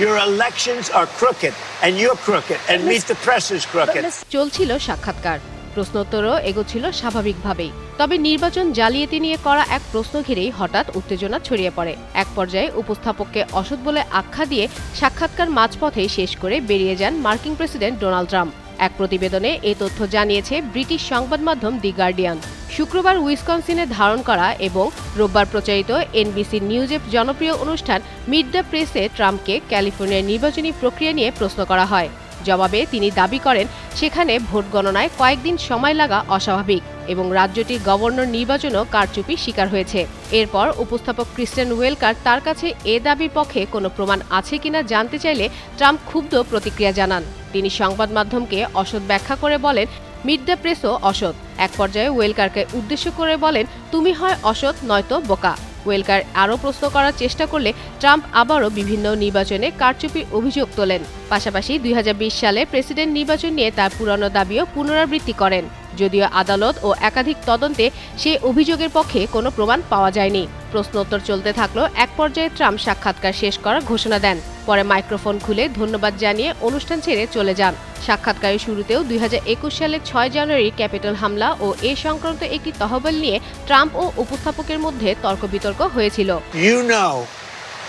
Your elections are crooked, and you're crooked, and Meet the Press is crooked. চলছিল সাক্ষাৎকার, প্রশ্নোত্তরও এগোচ্ছিল স্বাভাবিকভাবেই। তবে নির্বাচন জালিয়াতি নিয়ে করা এক প্রশ্ন ঘিরেই হঠাৎ উত্তেজনা ছড়িয়ে পড়ে। এক পর্যায়ে উপস্থাপককে অসৎ বলে আখ্যা দিয়ে সাক্ষাৎকার মাঝপথেই শেষ করে বেরিয়ে যান মার্কিন প্রেসিডেন্ট ডোনাল্ড ট্রাম্প। এক প্রতিবেদনে এই তথ্য জানিয়েছে ব্রিটিশ সংবাদ মাধ্যম দি গার্ডিয়ান। শুক্রবার উইসকনসিনে ধারণ করা এবং রোববার প্রচারিত এনবিসি নিউজের জনপ্রিয় অনুষ্ঠান মিট দ্য প্রেসে ট্রাম্পকে ক্যালিফোর্নিয়ার নির্বাচনী প্রক্রিয়া নিয়ে প্রশ্ন করা হয়। জবাবে তিনি দাবি করেন সেখানে ভোট গণনায় কয়েকদিন সময় লাগা অস্বাভাবিক এবং রাজ্যটির গভর্নর নির্বাচনও কারচুপির শিকার হয়েছে। এরপর উপস্থাপক ক্রিস্টেন ওয়েলকার তার কাছে এ দাবির পক্ষে কোনো প্রমাণ আছে কিনা জানতে চাইলে ট্রাম্প ক্ষুব্ধ প্রতিক্রিয়া জানান। তিনি সংবাদ মাধ্যমকে অসৎ ব্যাখ্যা করে বলেন মিট দ্য প্রেসও অসৎ। এক পর্যায়ে ওয়েলকারকে উদ্দেশ্য করে বলেন তুমি হয় অসৎ নয়তো বোকা। ওয়েলকার আরও প্রশ্ন করার চেষ্টা করলে ট্রাম্প আবারও বিভিন্ন নির্বাচনে কারচুপির অভিযোগ তোলেন। পাশাপাশি 2020 সালে প্রেসিডেন্ট নির্বাচন নিয়ে তার পুরনো দাবিও পুনরাবৃত্তি করেন, যদিও আদালত ও একাধিক তদন্তে সেই অভিযোগের পক্ষে কোনো প্রমাণ পাওয়া যায়নি। প্রশ্নোত্তর চলতে থাকলেও এক পর্যায়ে ট্রাম্প সাক্ষাৎকার শেষ করার ঘোষণা দেন। পরে মাইক্রোফোন খুলে ধন্যবাদ জানিয়ে অনুষ্ঠান ছেড়ে চলে যান। সাক্ষাৎকারের শুরুতেও 2021 সালের 6 জানুয়ারি ক্যাপিটল হামলা ও এ সংক্রান্ত একটি তহবিল নিয়ে ট্রাম্প ও উপস্থাপকের মধ্যে তর্ক বিতর্ক হয়েছিল। You know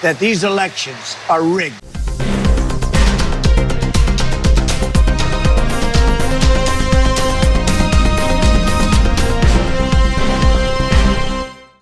that these elections are rigged.